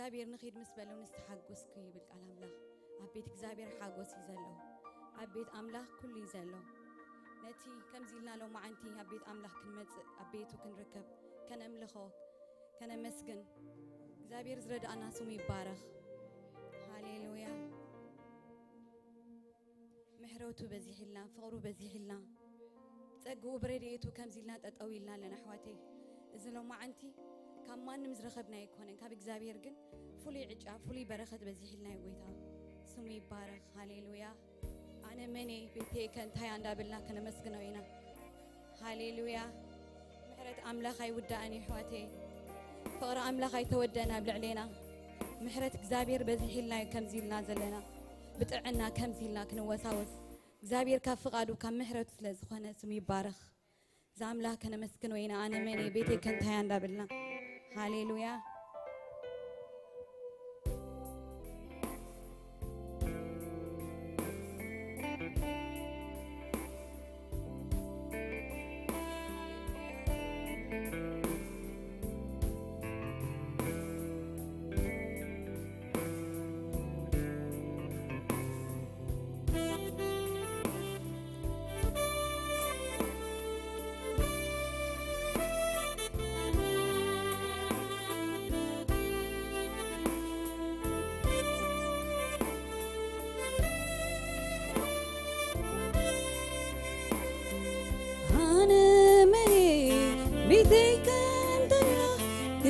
እግዚአብሔር ንኺድ ምስ በለው ንስተሓጎስኩ ይብል ቃል ኣምላኽ ኣብ ቤት እግዚአብሔር ሓጎስ እዩ ዘሎ ኣብ ቤት ኣምላኽ ኩሉ እዩ ዘሎ ነቲ ከምዚ ኢልና ሎ መዓንቲ ኣብ ቤት ኣምላኽ ክንመጽእ ኣብ ቤቱ ክንርከብ ከነምልኾ ከነመስግን እግዚአብሔር ዝረዳእና ስሙ ይባረኽ ሃሌሉያ ምሕረቱ በዚሕልና ፍቕሩ በዚሕልና ጸጉኡ ብረድኤቱ ከምዚ ኢልና ጠጠው ኢልና ኣለና ኣሕዋተይ እዚ ሎ መዓንቲ ካብ ማንም ዝረኸብና ኣይኮነን ካብ እግዚአብሔር ግን ፍሉይ ዕጫ ፍሉይ በረኸት በዚሕልና ይጎይታ ስሙ ይባረኽ ሃሌሉያ ኣነ መኔ ቤተይ ከንታይ እንዳብልና ከነመስግነው ኢና ሃሌሉያ ምሕረት ኣምላኽ ኣይውዳእን ኣሕዋተይ ፍቕሪ ኣምላኽ ኣይተወደአና ብልዕሌና ምሕረት እግዚአብሔር በዚሕልና ከምዚ ኢልና ዘለና ብጥዕና ከምዚ ኢልና ክንወሳወስ እግዚአብሔር ካብ ፍቓዱ ካብ ምሕረቱ ስለ ዝኾነ ስሙ ይባረኽ ዛምላኽ ከነመስግነው ኢና ኣነ መኔ ቤተይ ከንታይ እንዳብልና ሃሌሉያ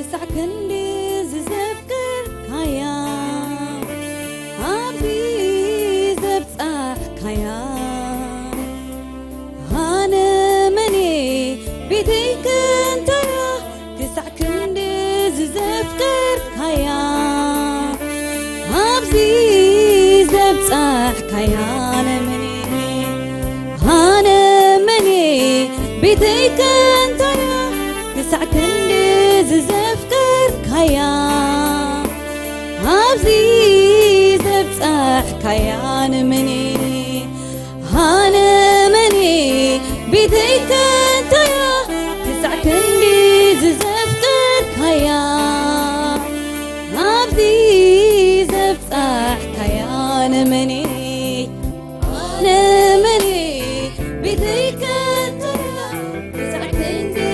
يسعكن لي زفكر كايا عبي زبصح كايا هانا مني بيتي كنت يسعكن لي زفكر كايا عبي زبصح كايا هانا مني بيتي كنت يسعكن زفكر كايا عبزي زبصح كايا مني هانا مني بيتك انت يسعكن لي زفكر كايا عبزي زبصح كايا مني انا مني بيتك انت يسعكن لي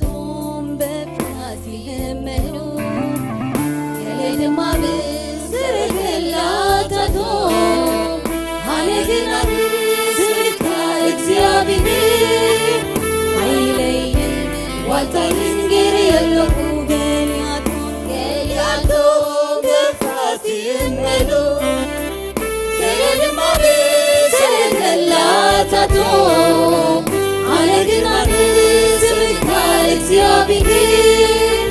ገሊያቶም በፍርሃት ይህመኑ የሌድማ ብስርግላታቶም አነግና ስምካ እግዚአብሔር ኃይለይን ዋልታይን ገር የለሁ ገሊያቶም በፍርሃት ይህመኑ የሌድማ ብስርግላታቶም አነግና ስምካ እግዚአብሔር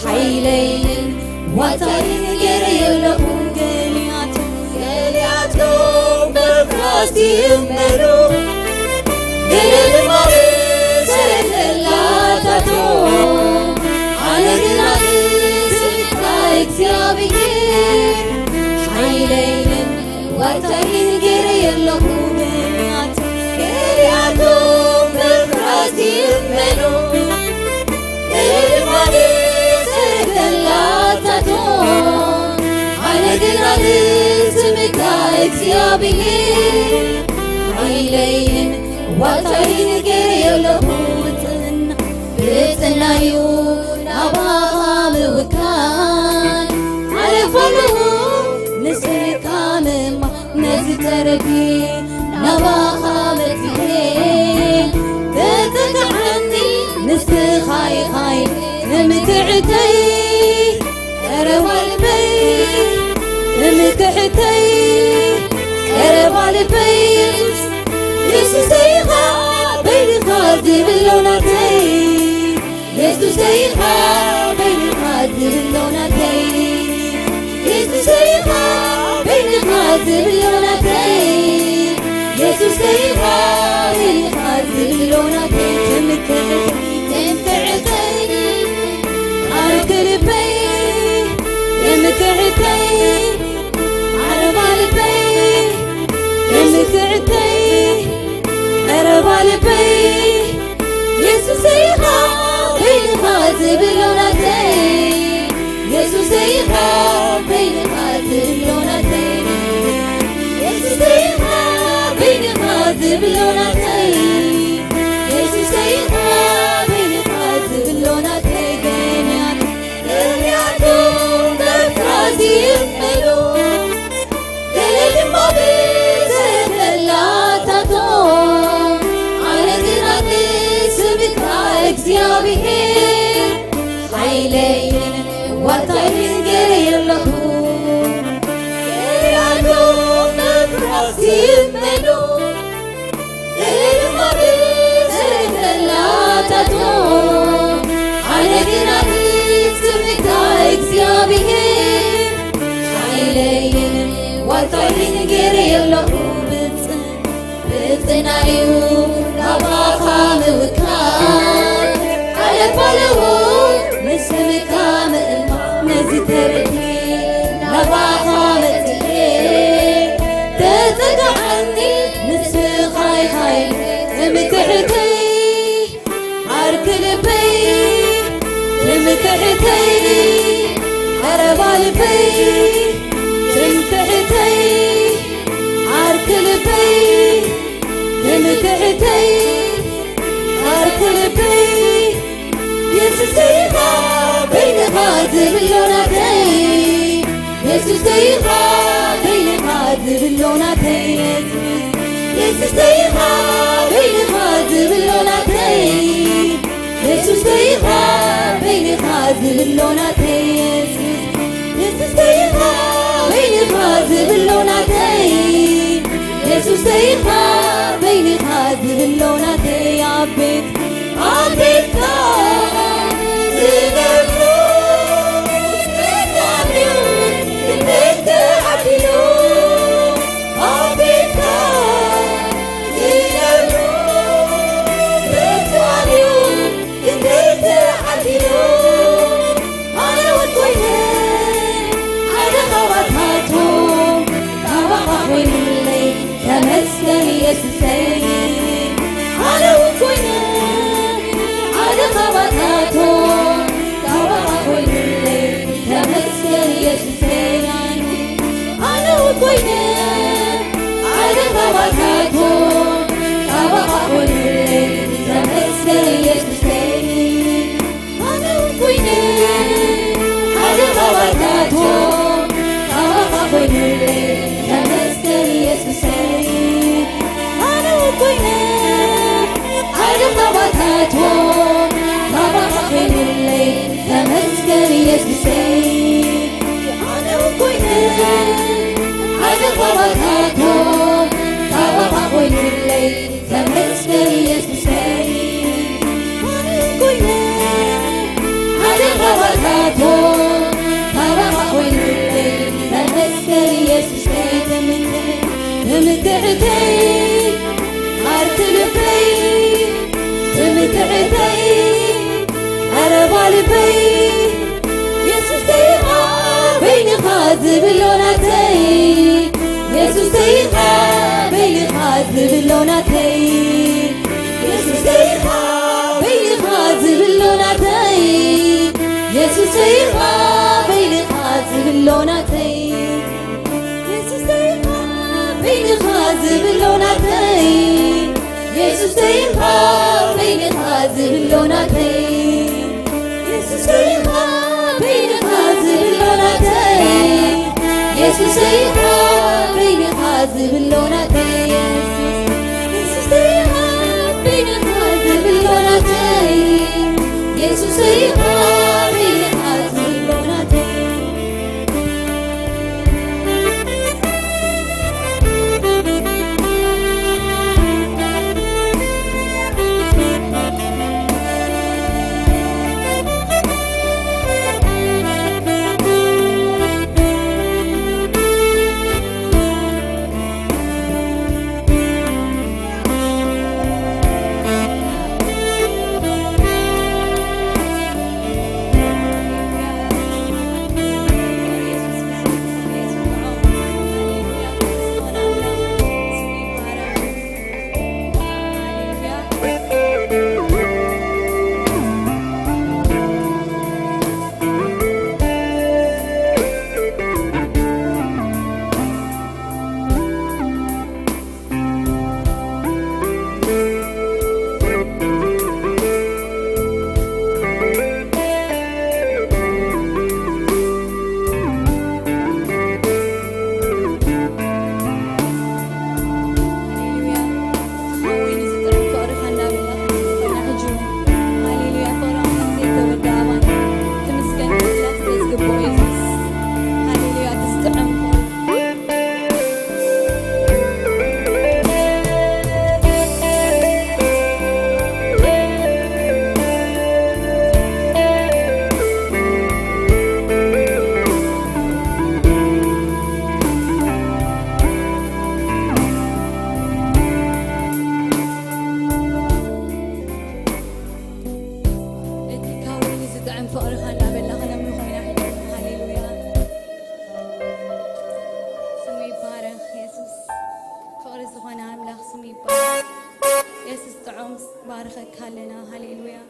ኃይለይን ዋልታይን ገር የለሁ ገሊያቶም በፍርሃት ይህመኑ የሌድማ ብስርግላታቶም አነግና ስምካ እግዚአብሔር ኃይለይን ዋልታይን ገር የለሁ ገሊያቶም በፍርሃት ይህመኑ የሌድማ ብስርግላታቶም አነግና ስምካ እግዚአብሔር ኃይለይን ዋልታይን ገር የለሁ ብፅናዩ ናባኻ ምውካል ዓለፈለዉ ንስካ ምማ ነዚ ተረፊ ናባኻ መፅሄ ተጠቅዓኒ ንስኻ ኢኻይ ንምክዕተይ ቀረባ ልበይ ንምክዕተይ ቀረባ ልበይ ኢየሱሰይ ኢኻ በይንኻ ዝብሎ ናተይ ኢየሱሰይ ኢኻ በይንኻ ዝብሎ ናተይ ኢየሱሰይ ኢኻ በይንኻ ዝብሎ ናተይ ኢየሱሰይ ኢኻ በይንኻ ዝብሎ ናተይ ትምክዕተይ ዓርክ ልበይ ንምክዕተይ ዓረባ ልበይ ንምክዕተይ ቀረባ ልበይ ኢየሱሰይ ኢኻ በይንኻ ዝብሎ ናተይ ኢየሱሰይ ኢኻ በይንኻ ዝብሎ ናተይ ኢየሱሰይ ኢኻ በይንኻ ዝብሎ ናተይ ኢየሱሰይ ኢኻ በይንኻ ዝብሎ ናተይ ገሊያቶም በፍርሃት ይህመኑ የሌድማ ብስርግላታቶም አነግና ስምካ እግዚአብሔር ኃይለይን ዋልታይን ገር የለሁ ገሊያቶም በፍርሃት ይህመኑ የሌድማ ብስርግላታቶም አነግና ስምካ እግዚአብሔር ኃይለይን ዋልታይን ገር የለሁ ብፅናዩ ናባኻ ምውካል ዓለፈለዉ ንስምካ ምእማ ነዚ ተርኢ ናባኻ መፅሄ ተጠቅዓኒ ንስኻ ኢኻይ ንምክዕተይ ዓርክ ልበይ ንምክዕተይ ቀረባ ልበይ ንምክዕተይ ዓርክ ልበይ ንምክዕተይ ዓርክ ልበይ ኢየሱሰይ ኢኻ በይንኻ ዝብሎ ናተይ ኢየሱሰይ ኢኻ በይንኻ ዝብሎ ናተይ ኢየሱሰይ ኢኻ በይንኻ ዝብሎ ናተይ ኢየሱሰይ ኢኻ በይንኻ ዝብሎ ናተይ ኢየሱሰይ ኢኻ በይንኻ ዝብሎ ናተይ ኢየሱሰይ ኢኻ በይንኻ ዝብሎ ናተይ አቤትካ ዝነብሩ ተጋብዩ ተዓቢሉ አቤትካ ዝነብሩ ተጋብዩ ተዓቢሉ ኣነ እውን ኮይነ ሓደ ኻባታቶም ናባኻ ኮይኑለይ ተመስገን ኢየሱሰይ ኣነ እውን ኮይነ ሓደ ኻባታቶም ናባኻ ኮይኑለይ ተመስገን ኢየሱሰይ ኣነ እውን ኮይነ ሓደ ኻባታቶም ናባኻ ኮይኑለይ ተመስገን ኢየሱሰይ تاتو ترى وين تذكر يسوع تمتعتي أرتلفي تمتعتي أربالفي يسوع سيقا بين خازب اللوناتي يسوع سيقا بين خازب اللوناتي يسوع سيقا بين خازب اللوناتي يسوع سيقا بين خازب اللوناتي يسوع سيقا بين خازب اللوناتي يسوع سيقا بين خازب اللوناتي يسوع سيقا بين خازب اللوناتي يسوع سيقا بين خازب اللوناتي يسوع سيقا بين خازب اللوناتي يسوع سيقا بين خازب اللوناتي بارخك هلنا هللويا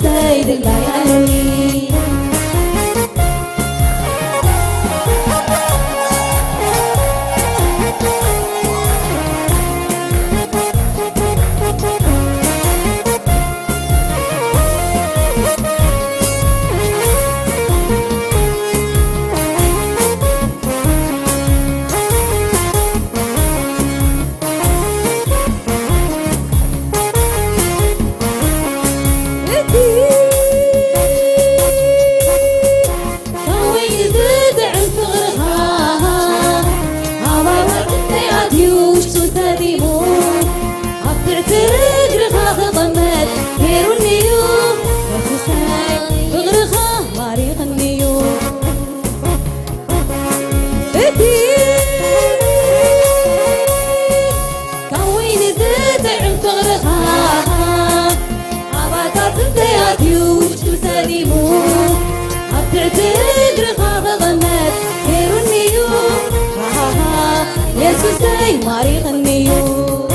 سيد الله يعلوني يسوسي ماري غنيو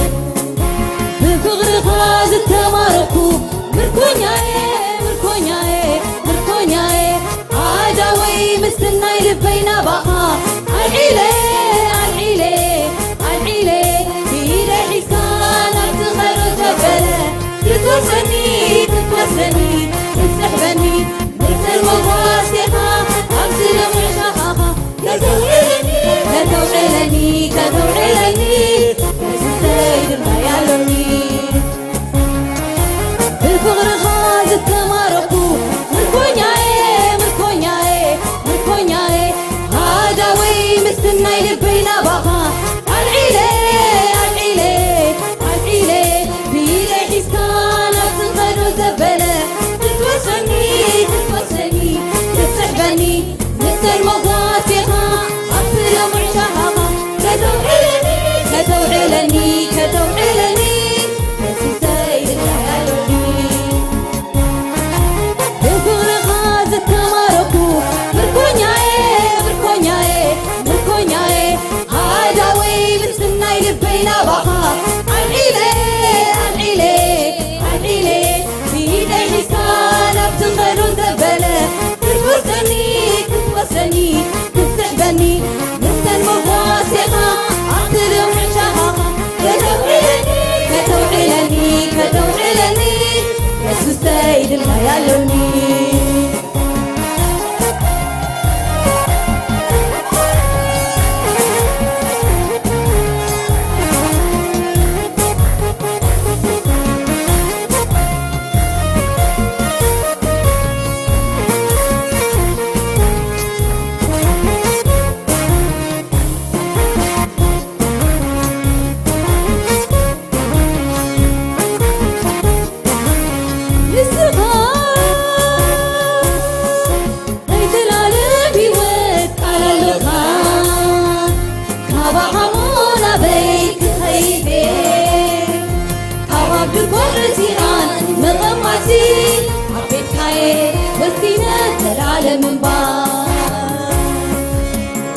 بفغر غاز التماركو مركونياي عاداوي مستناي لبينا بقى العيلة بيدا حسان ارتغر وتبلا تتوسني تسحبني مثل المواسيقى أمسل معشاقها كتوعلني يسوس سيد الله يعلوني بالفغر غاز التماركو مركونياي عاداوي مستناي لبينا بقى العيلة بيدا حسان ارتغل وزبلة تتوسني تسحبني مثل المواسيقى أمسل معشاقها كتوعلني يسوس سيد الله يعلوني بالفغر غاز التماركو مركونياي عاداوي مستناي لبينا بقى العيلة بيدا حسان بتنغل وزبلة تتوسني تسحبني مثل المواسيقى عطل معشاقها كتوعلني يسوس سيد الله يعلوني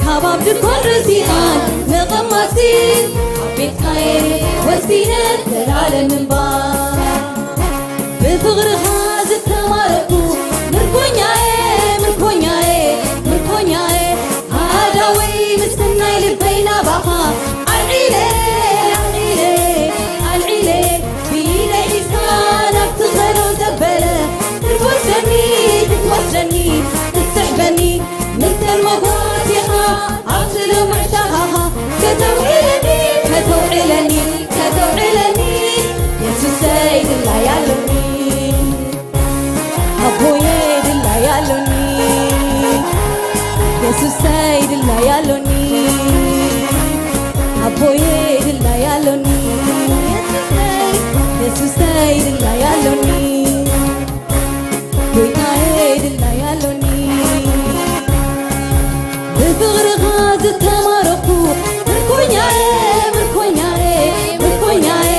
كباب دكور زيان مغماسين حبيت خير وسينة العالم بفغر غاز التماركو مركونياي عاداوي مستناي لبينا بقى العيلة بيدا حسان بتغر وزبلة تتوسني تسحبني مثل المواسيقى عطل معشاقها كتوعلني يسوس سيد الله يعلوني أبو يد الله يعلوني يسوس سيد الله يعلوني أبو يد الله يعلوني يسوس سيد الله يعلوني يد الله يعلوني بفغر غاز التماركو مركونياي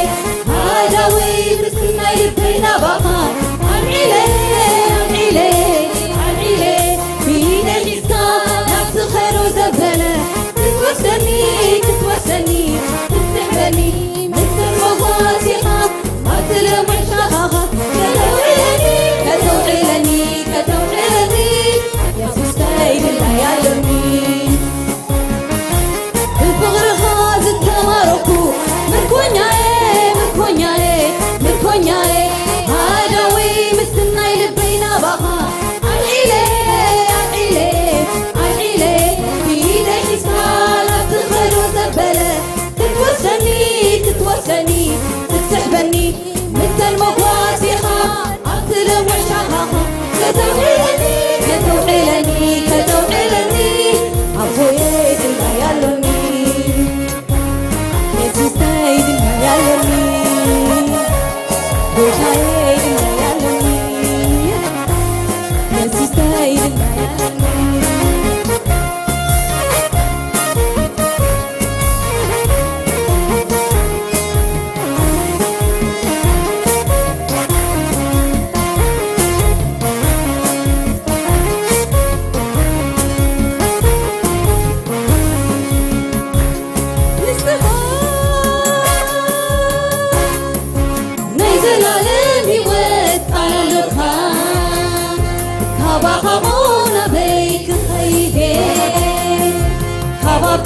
عاداوي مستناي لبينا بقى العيلة بيدا حسان نفس خير وزبلة تتوسني تسحبني مثل المواسيقى عطل معشاقها كتوعلني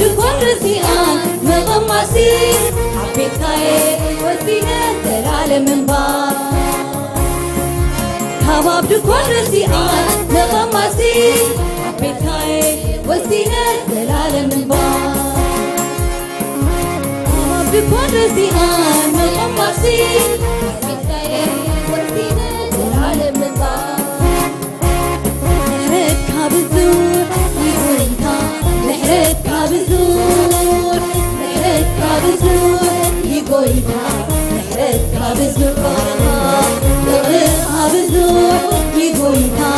كباب دكون رزيان مغماسي حبيت كاي وزينة العالم من بار كباب دكون رزيان مغماسي حبيت كاي وزينة العالم من بار كباب دكون رزيان مغماسي حبيت كاي وزينة العالم من بار نحرتها بالزور يقولنتا نحرتها بالزور نحرتها بالزور يقولنتا نحرتها بالزور تغرقها بالزور يقولنتا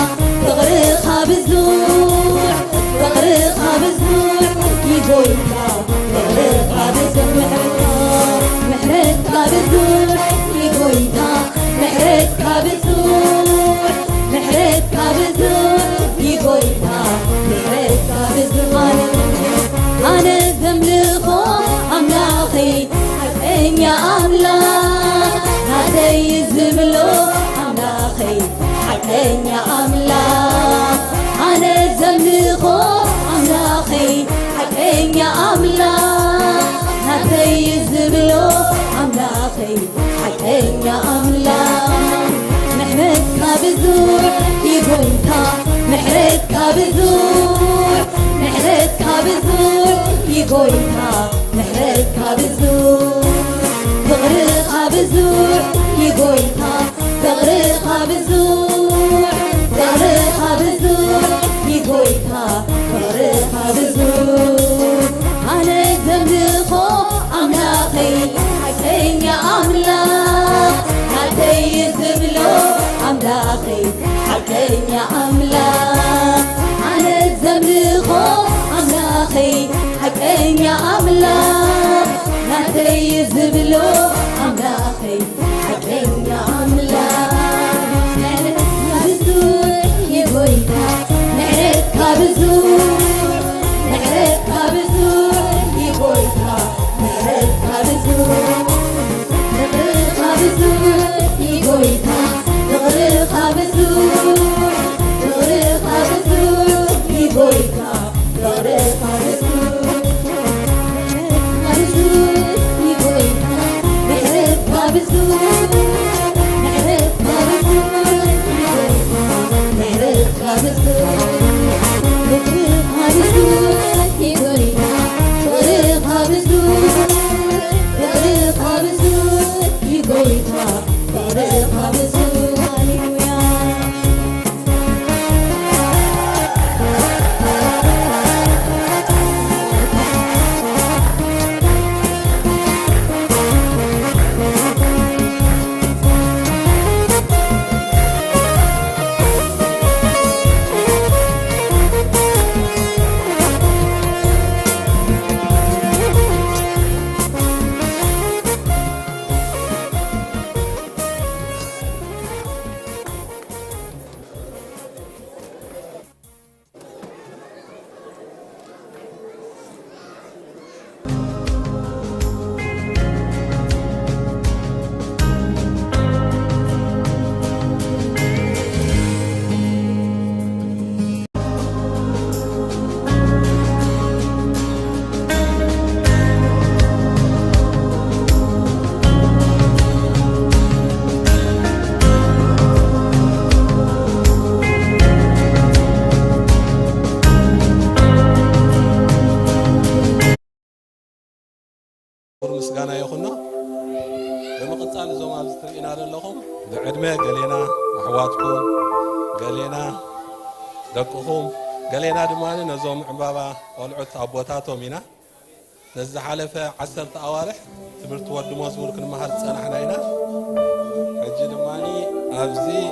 تغرقها بالزور تغرقها بالزور يقولنتا تغرقها بالزور نحرتها بالزور يقولنتا نحرتها بالزور نحرتها بالزور يقولنتا نحرتها بالزور أنا زملخو أملاخي حسين يا أملاخ هذا يزملو أملاخي حسين يا أملاخ أنا زملخو أملاخي حسين يا أملاخ هذا يزملو أملاخي حسين يا أملاخ نحرتها بالزور يقولنتا نحرتها بالزور نحرتها بالزور يقولنتا نحرتها بالزور تغرقها بالزور يقولنتا تغرقها بالزور تغرقها بالزور يقولنتا تغرقها بالزور أنا زملخو أملاخي حسين يا أملاخ هذا يزملو أملاخي حسين يا أملاخ أنا زملخو أملاخي حسين يا أملاخ هذا يزملو أملاخي حسين يا أملاخ نحرتها بالزور يقولنتا نحرتها بالزور نحرتها بالزور يقولنتا نحرتها بالزور تغرقها بالزور يقولنتا تغرقها بالزور تغرقها بالزور يقولنتا تغرقها بالزور نحرتها بالزور نحرتها بالزور نحرتها بالزور تغرقها بالزور يقولنتا تغرقها بالزور تغرقها بالزور يقولنتا تغرقها بالزور هاليلويا مسغانا يخنا بمقصال زوم از ترينا لكم بعدمه قالينا احواتكم قالينا دقهم قالينا دمان نزوم عبابا ولعت ابوتاتهم هنا نز حلفه 10 اوارح تمرت ود مزمور كنمهار صنحنا هنا اجي دماني ابزي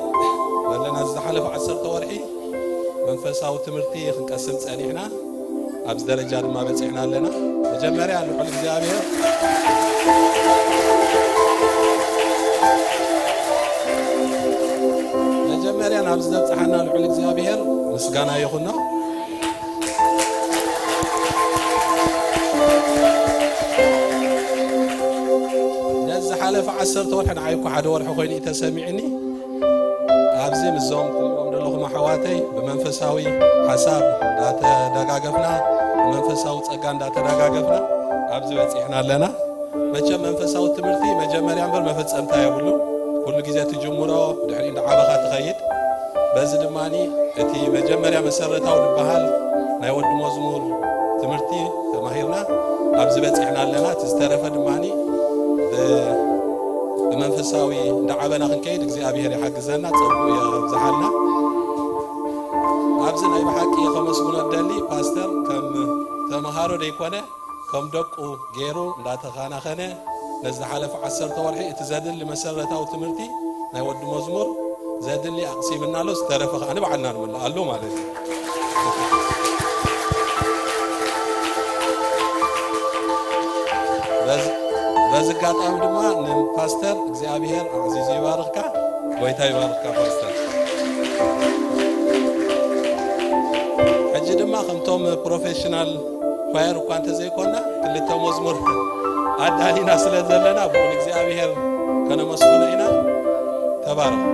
بلنا نز حلفه 10 اوارحي منفساو تمرتي خنقسم صنيحنا ابز درجه ما بصحنا لنا مجمريا لحل እግዚአብሔር መጀመሪያ ናብ ዝበፅሐና ልዑል እግዚአብሔር ምስጋና ይኹን ነው ነዚ ሓለፈ 10 ወርሒ ንዓይኩ ሓደ ወርሒ ኮይኑ ተሰሚዕኒ ኣብዚ ምዞም ትሪኦም ዘለኹም ኣሕዋተይ ብመንፈሳዊ ሓሳብ እንዳተደጋገፍና መንፈሳዊ ጸጋ እንዳተረጋገፍና ኣብዚ በጽሕና ኣለና መቸም መንፈሳዊ ትምህርቲ መጀመርያ እምበር መፈጸምታ የብሉ ኩሉ ግዜ ትጅምሮ ድሕሪ እንዳዓበኻ ትኸይድ በዚ ድማኒ እቲ መጀመርያ መሰረታዊ ዝበሃል ናይ ወዲ መዝሙር ትምህርቲ ተማሂርና ኣብዚ በጽሕና ኣለና ዝተረፈ ድማኒ በመንፈሳዊ እንዳዓበና ክንከይድ እግዚአብሔር ይሓግዘና ጸብቁ ይብዛሓልና ኣብዚ ናይ ብሓቂ ከመስግኖ ደሊ ፓስተር ከም ተማሃሮ ደይኮነ ከም ደቁ ገይሩ እንዳተኻናኸነ ነዚ ሓለፈ 10 ወርሒ እቲ ዘድሊ መሰረታዊ ትምህርቲ ናይ ወዲ መዝሙር ዘድሊ ኣቕሲምናሎ ዝተረፈ ከዓ ንባዕልና ንምላኣሉ ማለት እዩ በዚ ኣጋጣሚ ድማ ንፓስተር እግዚአብሔር ኣዕዚዙ ይባርኽካ ጎይታ ይባርኽካ ፓስተር ሕጂ ድማ ከምቶም ፕሮፌሽናል ኳየር እኳ እንተዘይኮና ክልተ መዝሙር ኣዳሊና ስለ ዘለና ብኡን እግዚአብሔር ከነመስግኖ ኢና ተባረኹ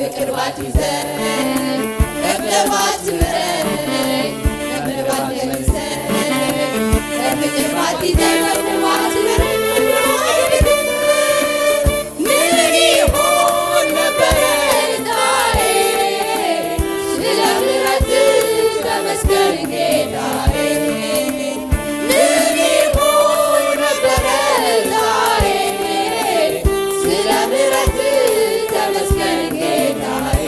بقربات يزن بقربات مري بقربات يزن بقربات يزن بقربات مري مني هون بريداي سلامرت تمسكر جداي مني هون بريداي سلامرت تمسكر جداي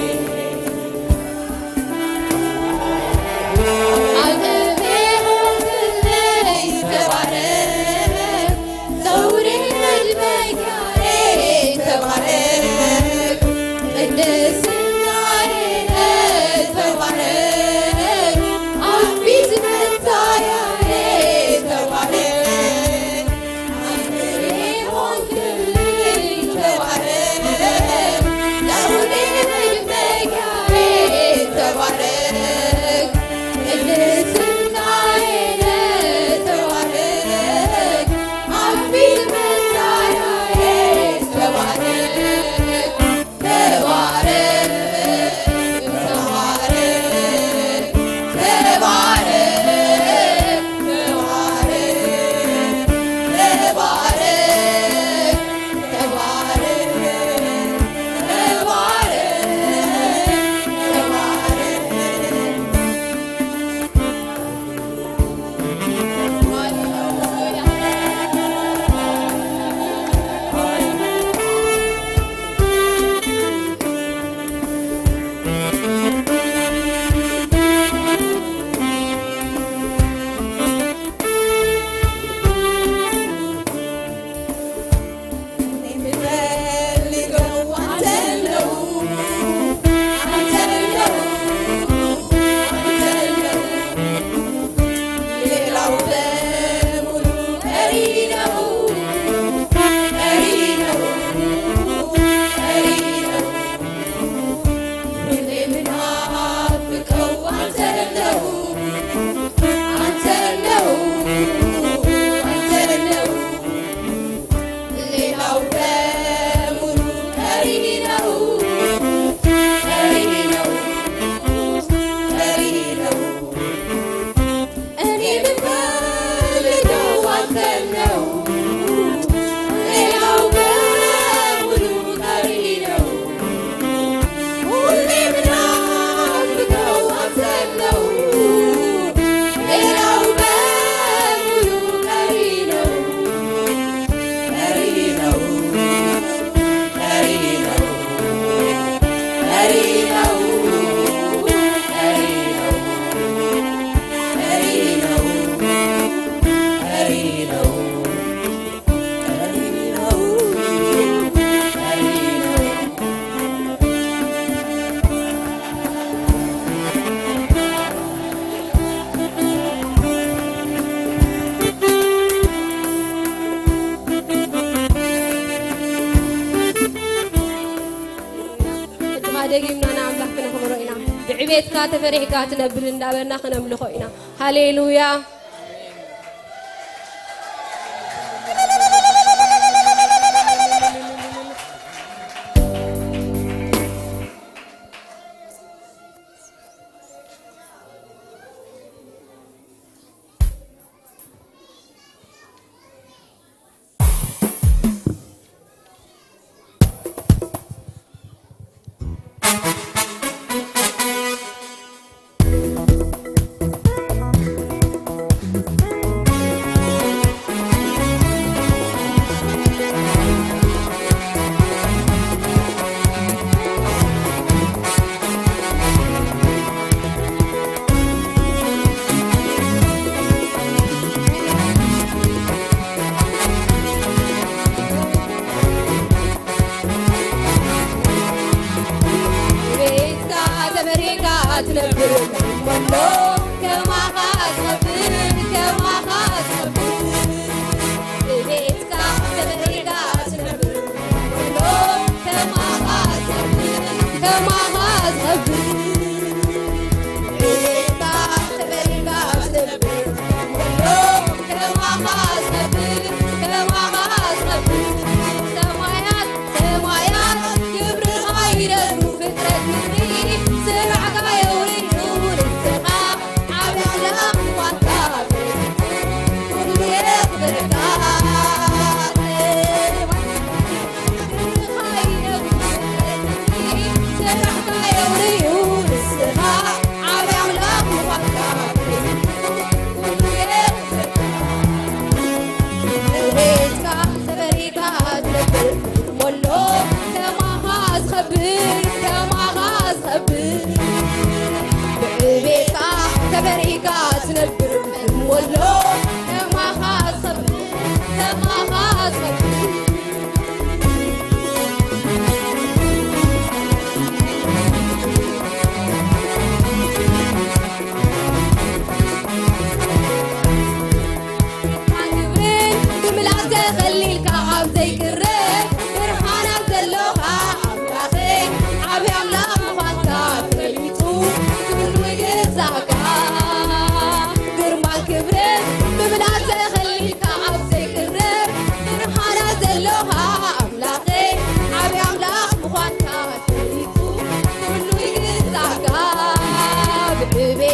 بعبيتك تفرحك تنبل ندابرنا خنملخو إنا هاليلويا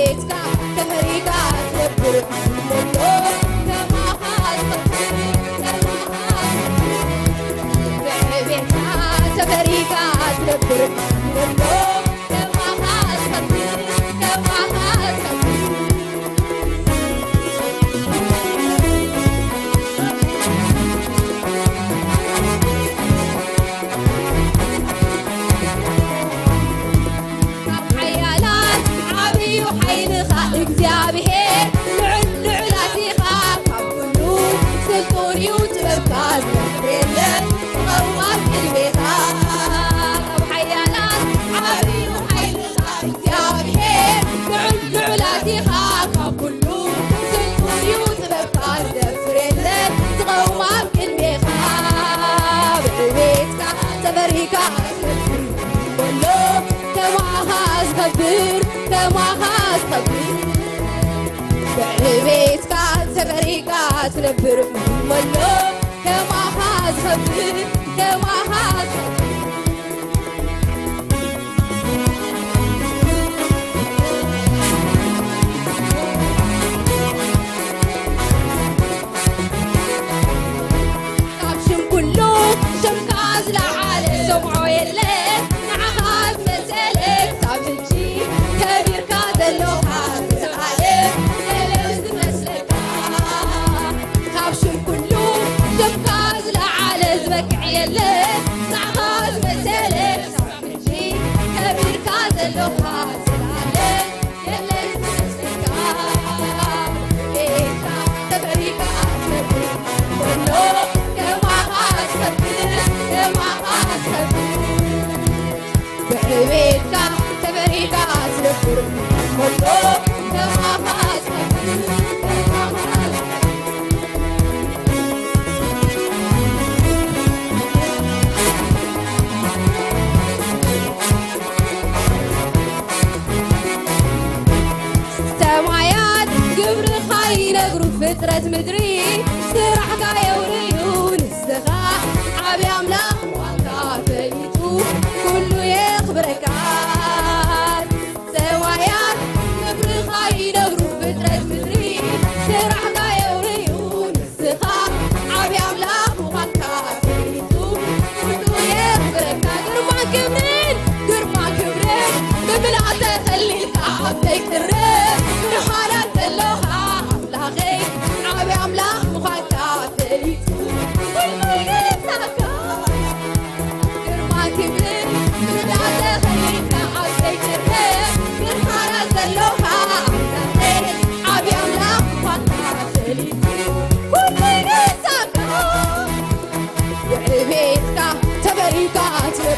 بعبيتك تفريك تنبر ملو كما خاصك بعبيتك تفريك تنبر ملو كما خاصك كما خاصك እግዚአብሔር ልዑላቲኻ ካብ ኩሉ ስልጡን እዩ ጥበብካ ዝፍሬለን ተቐውማት ቅድሜኻ ካብ ሓያላት ዓብዩ ሓይልኻ እግዚአብሔር ልዑላቲኻ ካብ ኩሉ ስልጡን እዩ ጥበብካ ዝፍሬለን ተቐውማት ቅድሜኻ ብዕቤትካ ተበሪካ ኩሉ ከማኻ ዝኸብር ከማኻ ዝኸብር بعبيتك تبريك تنبر ملو كما خاصك كما خاصك كابشم كله شمكاز لعالي سمعو يلي نعخاز مسألك تابنجي كبير كادلو حاز العالم شمكاز لعالي زبكع يلي نعخاز مسألك تابنجي كبير كادلو حاز العالم يلي زبكع بيتك تبريك أتنبر كله كما خاصك كما خاصك بعبيتك تبريك أتنبر كله كما خاصك كما خاصك سمايات قبر خاينقرو فترة مدري سرحك يوريون السخاء عبي أملاك وكافيتو كله يخبرك عاد سمايات قبر خاينقرو فترة مدري سرحك يوريون السخاء عبي أملاك وكافيتو كله يخبرك قرما كبرين قرما كبرين ببلا تخليك عبدك ترين برحالات اللوحة أملاخي عبي أملاخ مخاكا فريتو والميتاكا قرما كبرين ببلا تخليك عبدك ترين برحالات اللوحة أملاخي عبي أملاخ مخاكا فريتو والميتاكا وعبيتك تبريكا تبريك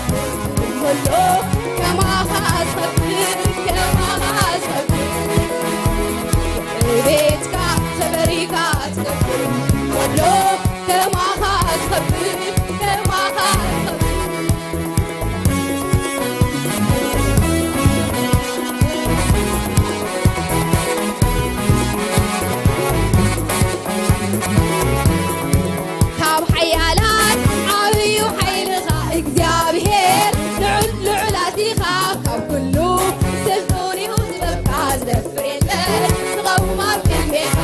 كله كما خاصك كما خاصك بيتك تبريك تبر كله كما خاصك كما خاصك كاب حيالات عبي وحيلخا እግዚአብሔር ልዑላቲኻ ካብ ኩሉ ስልጡን እዩ ጥበብካ ዝደፍር የለን ዝቐውማ ቅድሜኻ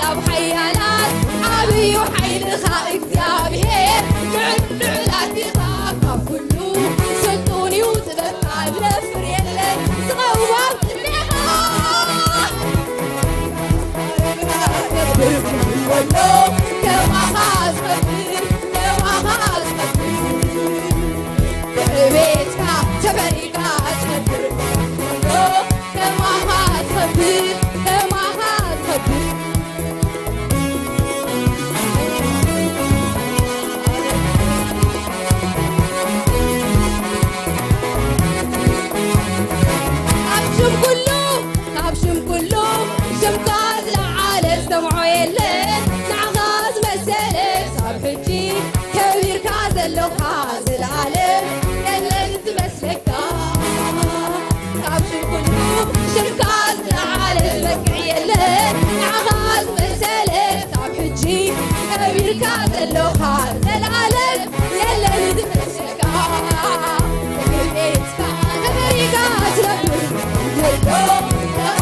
ካብ ሓያላት ዓብዩ ሓይልኻ እግዚአብሔር ልዑላቲኻ ካብ ኩሉ ስልጡን እዩ ጥበብካ ዝደፍር የለን ዝቐውማ ቅድሜኻ ወሎ ከማኻ ዝኸብር ከማኻ ዝኸብር بعبيتك تبريك تخبر كله كما خاصك كما خاصك كابشم كله شمكاز لعالي سمعو يلي نعغاز مسألك صبحتي كبير كاز اللوحة العالم شمكاز لعالي زبكع يلي نعغاز مسألك صبحتي كبير كاز اللوحة العالم يلي ندمسك بيتك تبريك تنبر كله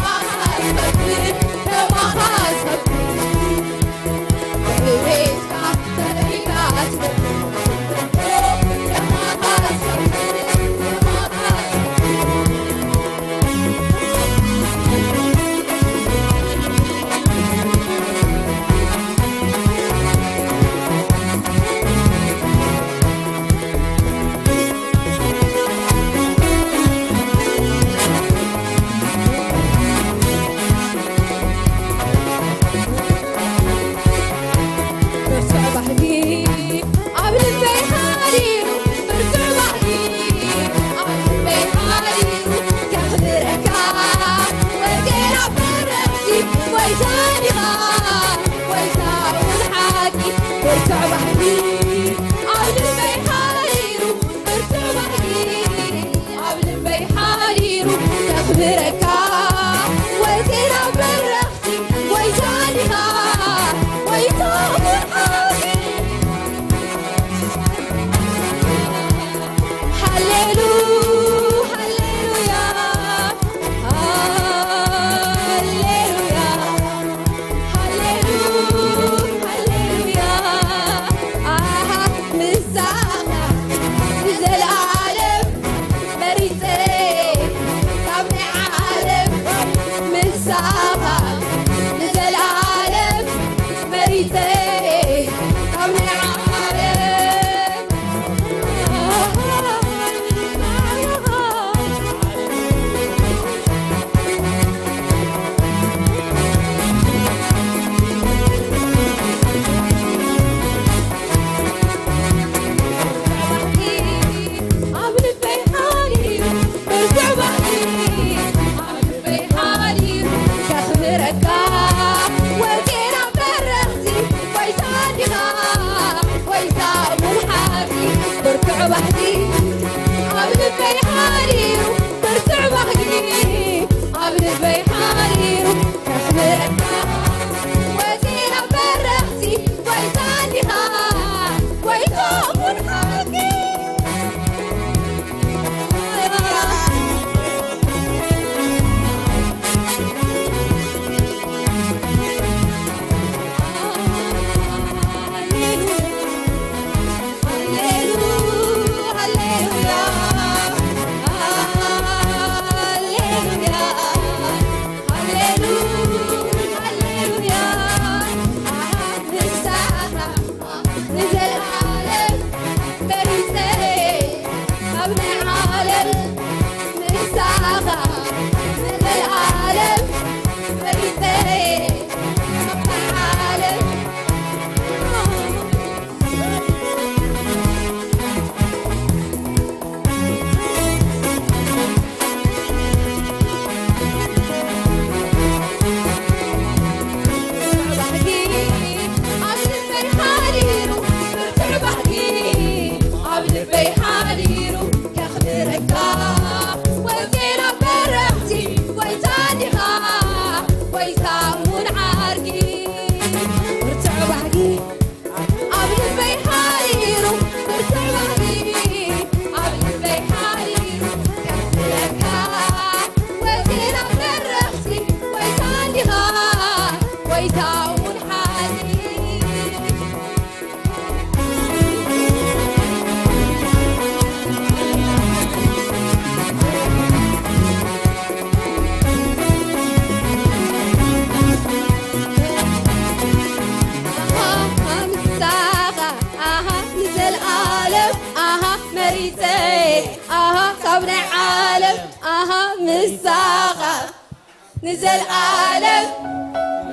نزل عالم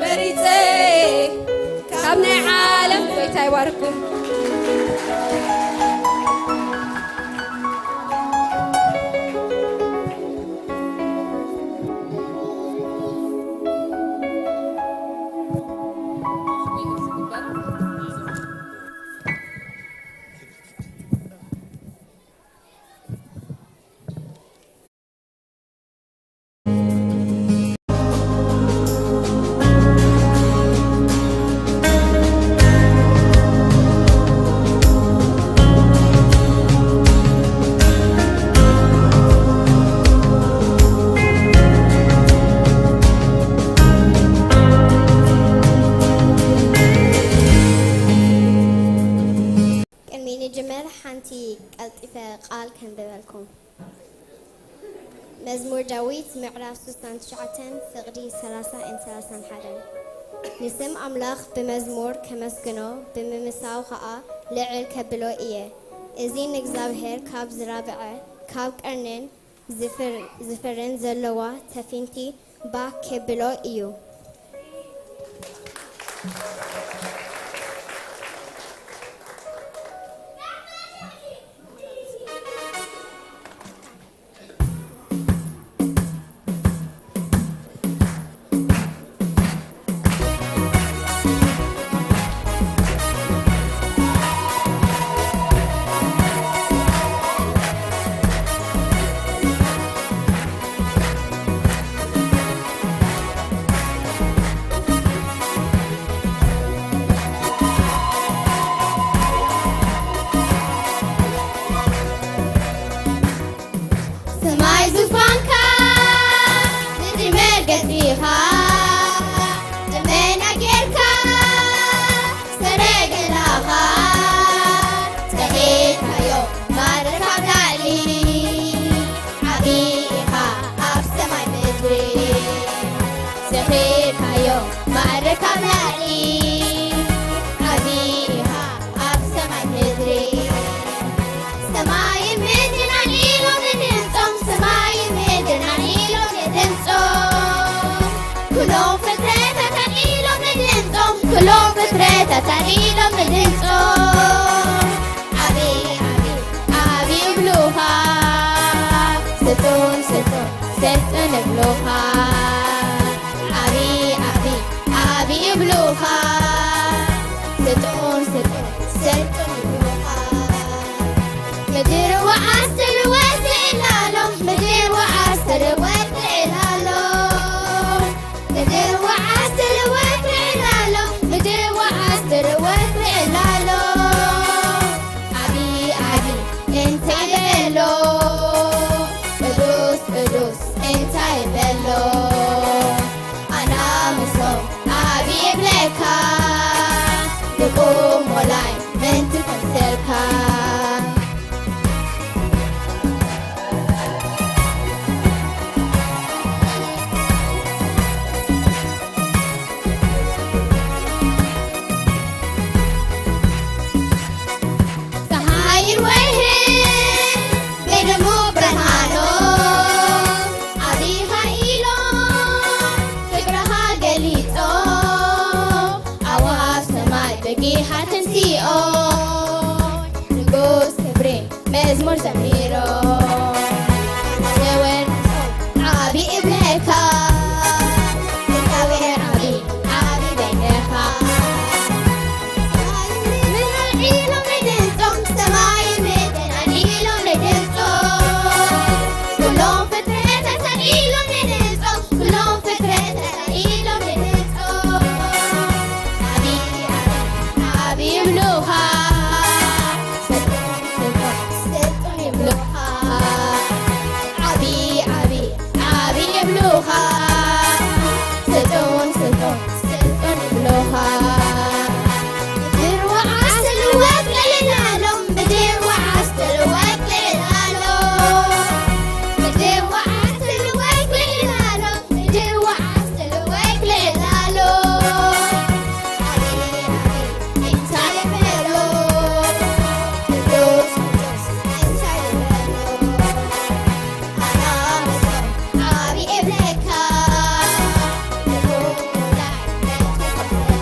مريتي كابنا عالم بيتاي واركم قال كان ببالكم مزمور داوود معراف 69 فقري 30 حدا نسم أملاخ بمزمور كمسكنو بممساو خاء لعل كبلو إيه إزين نجزاوهر كاب زرابعة كاب قرنن زفرن زلوا تفينتي با كبلو إيو لخيركايو معركة ملائي عبيها أبسمع مدري سماي مدن عنيلو ندنسوم سماي مدن عنيلو ندنسوم كلهم فترة تعنيلو ندنسوم كلهم فترة تعنيلو ندنسوم عبي عبي عبي بلوها ستون ستون ستون بلوها عبي عبي عبي بلوها ستون ستون ستون بلوها مدير وعسر وتعلالو مدير وعسر وتعلالو مدير وعسر وتعلالو مدير وعسر وتعلالو عبي عبي انت يبلو ادوس ادوس انت يبلو انا مصوم عبي بلكا تقوم ولاي من تفسركا مزمور زميرو نور عبي ابنكا نكاوير عبي عبي بينها من العيلو ندنسوم سماي مدن العيلو ندنسوم كلهم فترة العيلو ندنسوم كلهم فترة العيلو ندنسوم عبي عبي عبي بلوها عبي عبي عبي بلوها ستون ستون ستون بلوها مدير وعسل وكل العالم مدير وعسل وكل العالم مدير وعسل وكل العالم مدير وعسل وكل العالم عبي عبي انت يبلو دوس انت يبلو انا مصوم عبي ابنكا تقوم ولاي من تفسركا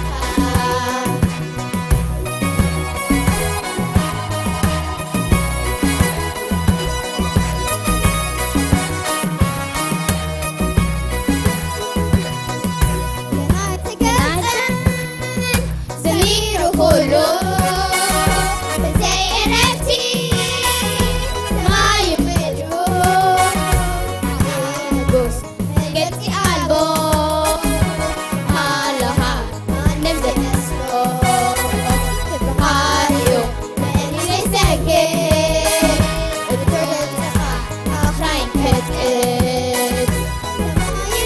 زمير كله زي نفسي ما يمدو بوس جبتي قلبه هالها نبدأ نسلو هايو ماني نسجل بترد آخرين كتقت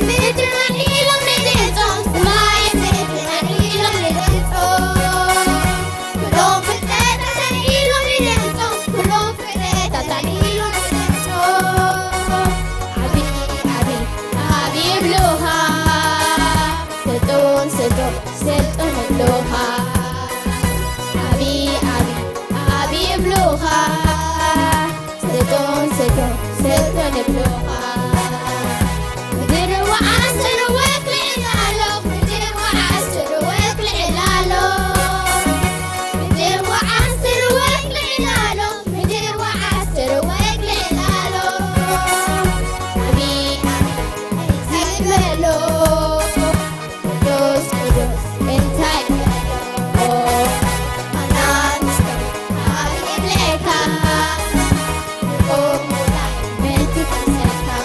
مدر العيلم ندنسوم سماي مدر العيلم ندنسوم كلهم فتاة العيلم ندنسوم كلهم فتاة العيلم ندنسوم عبي عبي عبي بلوها ستون ستون ستون بلوها عبي عبي عبي بلوها ستون ستون ستون بلوها مدير وعسر وكل العالو مدير وعسر وكل العالو مدير وعسر وكل العالو مدير وعسر وكل العالو عبي عبي انت يبلو دوس دوس انت يبلو انا مصوم عبي بلكا تقوم ولاي من تفسركا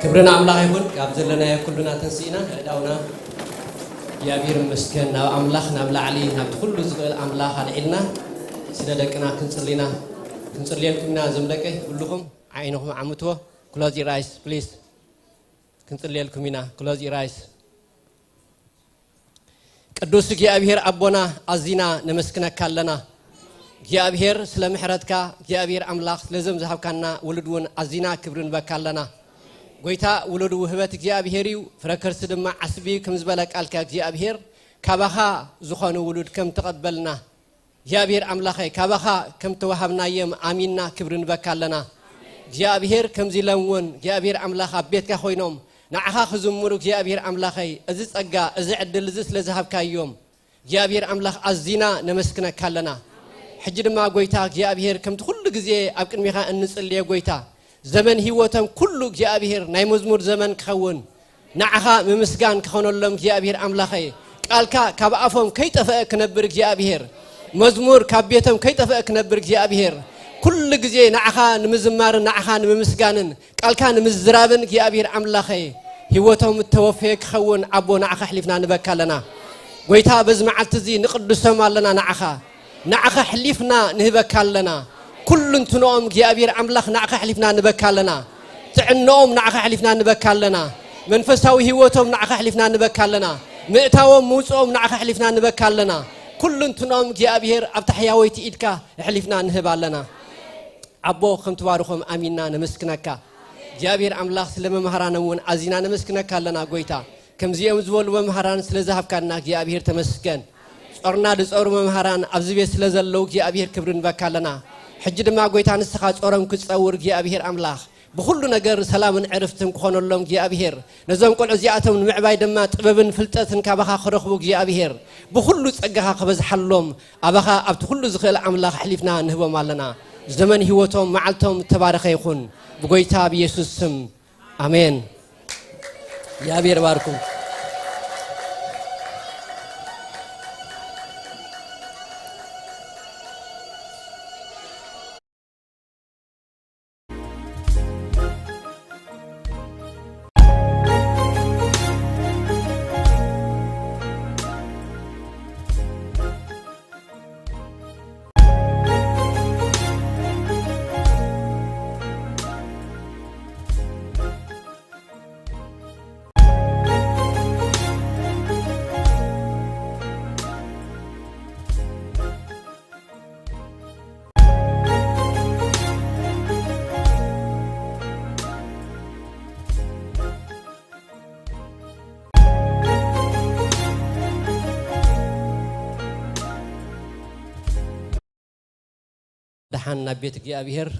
كبرنا أملاك يقول قبل لنا كلنا تنسينا داونا يا بير مسكين ناب أملاك ناب لعلي ناب كل زغل أملاك علينا سيدنا كنسلين كنا زملك كلكم عينهم عمتوا close your eyes please كنسلين كمينا close your eyes قدوس يا بير أبونا أزينا نمسكنا كلنا يا بير سلام حرتك يا بير أملاك لازم ذهب كنا ولدون أزينا كبرن بكلنا قويتا ولدو هبتك يا بيريو فركر سدم عصبي كم زبالك ألكاك يا بير كابها زخان ولد كم تقبلنا يا بير أملاخي كابها كم توهبنا يم آميننا كبرن بكالنا يا بير كم زلمون يا بير أملاخ بيتك خوينهم نعها خزمورك يا بير أملاخي أزيز أجا أزعد لزيز لذهب كيوم يا بير أملاخ أزينا نمسكنا كالنا حجر ما قويتا يا بير كم تخل جزء أبكر ميها الناس اللي قويتا زمن هيوتهم كله يا بير ناي مزمور زمن كون نعها ممسكان كون اللهم يا بير أملاخي قالكا كابعفهم كي تفاك نبرك يا بير مزمور كابيتهم كي تفاك نبرك يا بير كل جزء نعها نمزمار نعها نمسكانن قالكا نمزرابن يا بير أملاخي هيوتهم التوفيق خون عبو نعها حلفنا نبكى لنا ويتا بزمعت زي نقدسهم لنا نعها حلفنا نبكى لنا كل تنوم يا بير أملاخ نعها حلفنا نبكى لنا تعنوم نعها حلفنا نبكى لنا منفساوي هيوتهم نعها حلفنا نبكى لنا مئتاوم موسوم نعها حلفنا نبكى لنا كل تنوم يا بير أبتحياويت إيدك حلفنا نهبا لنا عبو خم تباركم أميننا نمسكنك يا بير أملاخ سلم مهرانا ون أزينا نمسكنك لنا قويتا كم زي مزول ومهران سلزهب كنا يا بير تمسكن أرنا دس أور مهران أبزبي سلزلوك يا بير كبرن بكالنا حجد ما قويتا نسخات أورم كتصور يا بير أملاخ بكل نجار سلام عرفتم كون اللهم يا بير نزام كل عزياتهم من معباي دمات طببن فلتة كابخا خرخبوك يا بير بكل تسقها قبز حلهم أبخا أبتكل زخيل أملاخ حلفنا نهبو مالنا زمن هوتهم معلتهم تبارك يكون بقويتا بيسوس آمين يا بير باركم دحنا بيت እግዚአብሔር